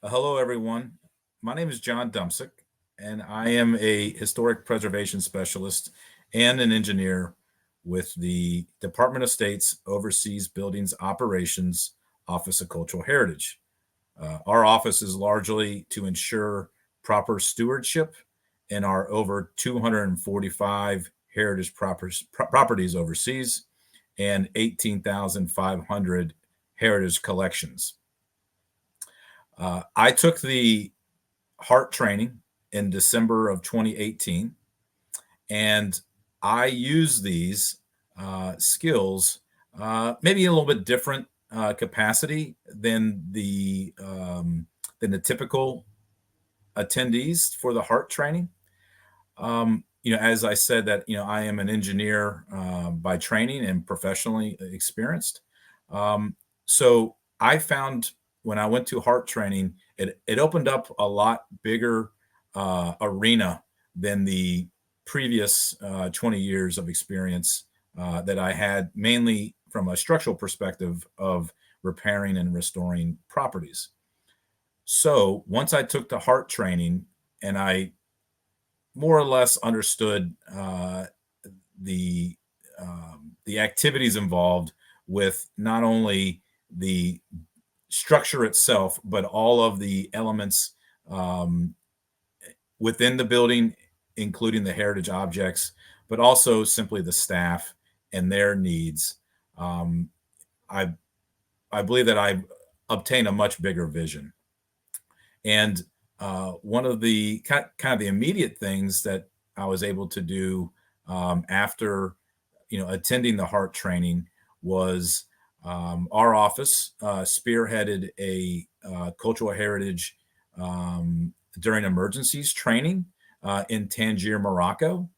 Hello, everyone. My name is John Dumsick, and I am a historic preservation specialist and an engineer with the Department of State's Overseas Buildings Operations Office of Cultural Heritage. Our office is largely to ensure proper stewardship in our over 245 heritage properties overseas and 18,500 heritage collections. I took the heart training in December of 2018, and I use these skills maybe a little bit different capacity than the typical attendees for the heart training. As I said, that I am an engineer by training and professionally experienced. So I found when I went to heart training, it opened up a lot bigger arena than the previous 20 years of experience that I had, mainly from a structural perspective of repairing and restoring properties. So once I took the heart training and I more or less understood the the activities involved with not only the structure itself, but all of the elements um, within the building, including the heritage objects, but also simply the staff and their needs. Um, I I believe that I obtained a much bigger vision. And one of the kind of the immediate things that I was able to do after attending the heart training was our office spearheaded a cultural heritage during emergencies training in Tangier, Morocco.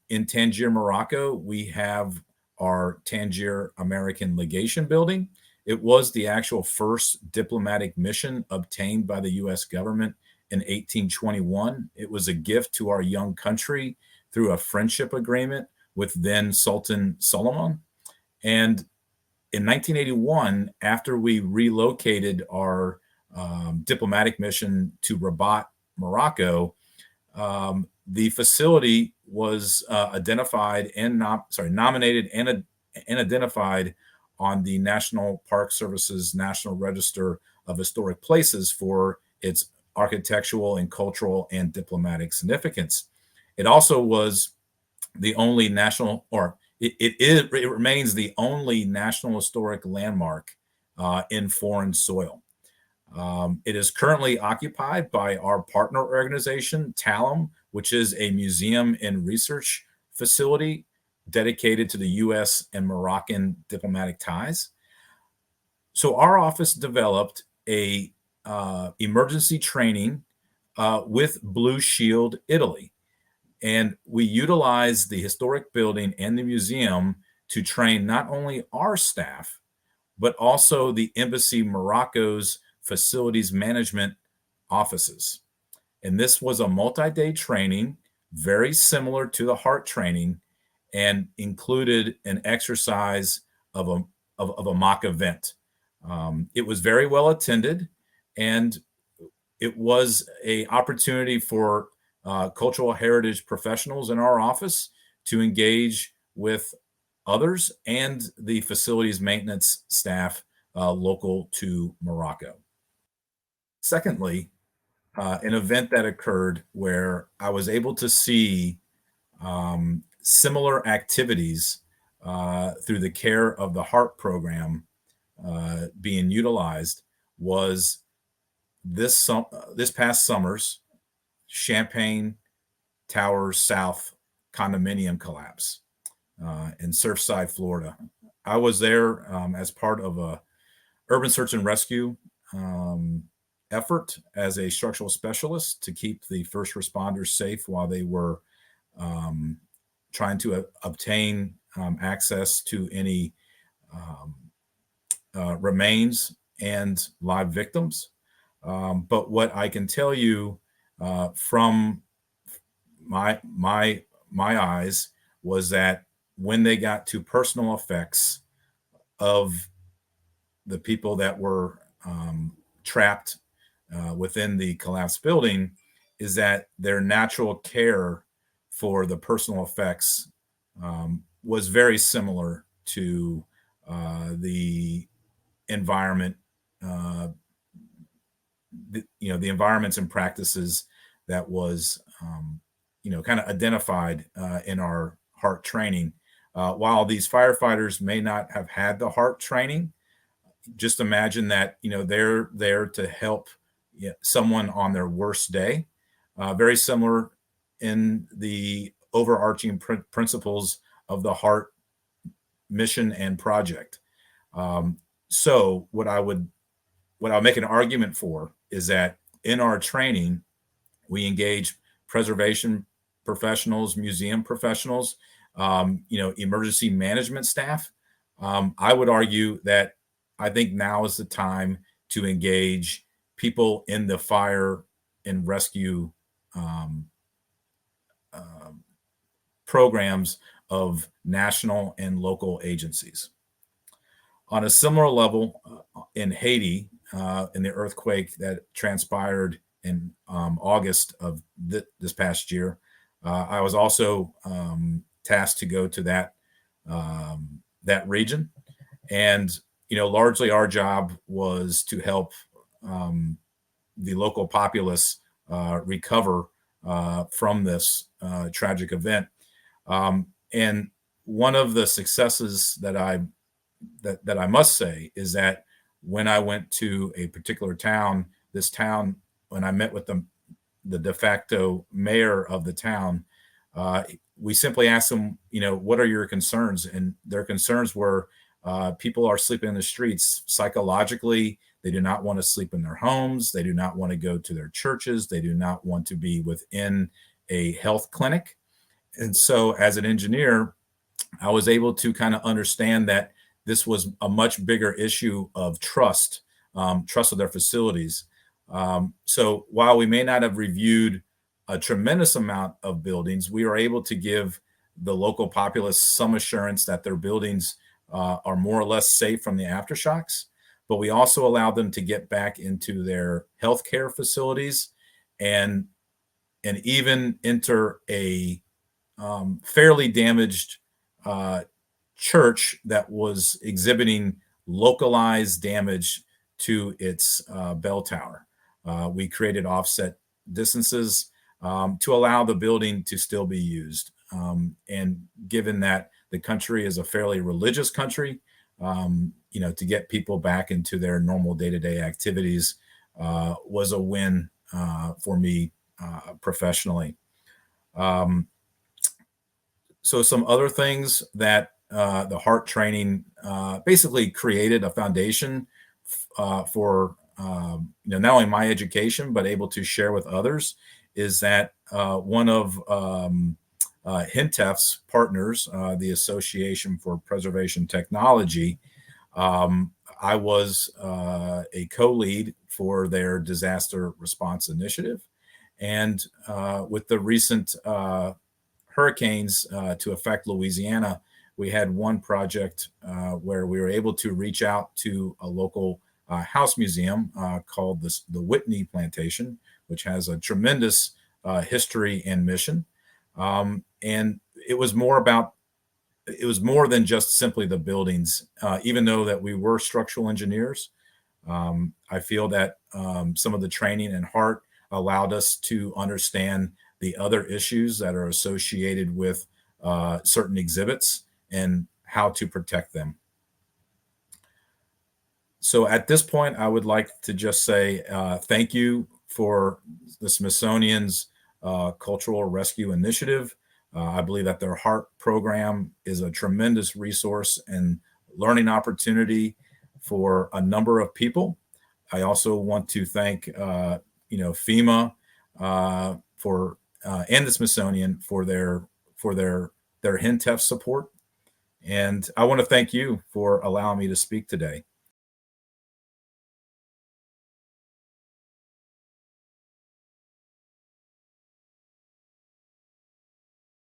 In Tangier, Morocco, we have our Tangier American Legation building. It was the actual first diplomatic mission obtained by the US government in 1821. It was a gift to our young country through a friendship agreement with then Sultan Suleiman. And in 1981, after we relocated our diplomatic mission to Rabat, Morocco, the facility was identified and nominated and identified on the National Park Service's National Register of Historic Places for its architectural and cultural and diplomatic significance. It also was the only national, or it remains the only national historic landmark in foreign soil. It is currently occupied by our partner organization, Talum, which is a museum and research facility dedicated to the U.S. and Moroccan diplomatic ties. So our office developed a emergency training with Blue Shield Italy, and we utilized the historic building and the museum to train not only our staff but also the Embassy Morocco's facilities management offices. And this was a multi-day training, very similar to the heart training, and included an exercise of a mock event. It was very well attended, and it was a opportunity for cultural heritage professionals in our office to engage with others and the facilities maintenance staff local to Morocco. Secondly, an event that occurred where I was able to see similar activities through the care of the heart program being utilized was this past summer's Champlain Towers South condominium collapse in Surfside, Florida. I was there as part of a urban search and rescue effort as a structural specialist to keep the first responders safe while they were um, trying to obtain access to any um, remains and live victims. But what I can tell you from my eyes was that when they got to personal effects of the people that were trapped within the collapsed building is that their natural care for the personal effects was very similar to the environment, the environments and practices that was, kind of identified in our heart training. While these firefighters may not have had the heart training, just imagine that, they're there to help someone on their worst day. Very similar in the overarching principles of the heart mission and project. So what I'll make an argument for is that in our training, we engage preservation professionals, museum professionals, emergency management staff. I would argue that I think now is the time to engage people in the fire and rescue programs of national and local agencies. On a similar level, in Haiti, in the earthquake that transpired in August of this past year, I was also tasked to go to that region, and largely our job was to help the local populace recover from this tragic event. And one of the successes that I must say is that when I went to a particular town, when I met with the de facto mayor of the town, we simply asked them, what are your concerns? And their concerns were people are sleeping in the streets. Psychologically, they do not want to sleep in their homes. They do not want to go to their churches. They do not want to be within a health clinic. And so as an engineer, I was able to kind of understand that this was a much bigger issue of trust of their facilities. So while we may not have reviewed a tremendous amount of buildings, we were able to give the local populace some assurance that their buildings are more or less safe from the aftershocks. But we also allowed them to get back into their healthcare facilities and even enter a fairly damaged church that was exhibiting localized damage to its bell tower. We created offset distances to allow the building to still be used. And given that the country is a fairly religious country, to get people back into their normal day-to-day activities was a win for me professionally. So some other things that the heart training basically created a foundation for not only my education, but able to share with others, is that one of HINTEF's partners, the Association for Preservation Technology, I was a co-lead for their disaster response initiative. And with the recent hurricanes to affect Louisiana, we had one project where we were able to reach out to a local house museum called the Whitney Plantation, which has a tremendous history and mission. And it was more than just simply the buildings, even though that we were structural engineers. I feel that some of the training in heart allowed us to understand the other issues that are associated with certain exhibits and how to protect them. So at this point, I would like to just say thank you for the Smithsonian's Cultural Rescue Initiative. I believe that their HEART program is a tremendous resource and learning opportunity for a number of people. I also want to thank FEMA for and the Smithsonian for their HINTEF support. And I want to thank you for allowing me to speak today.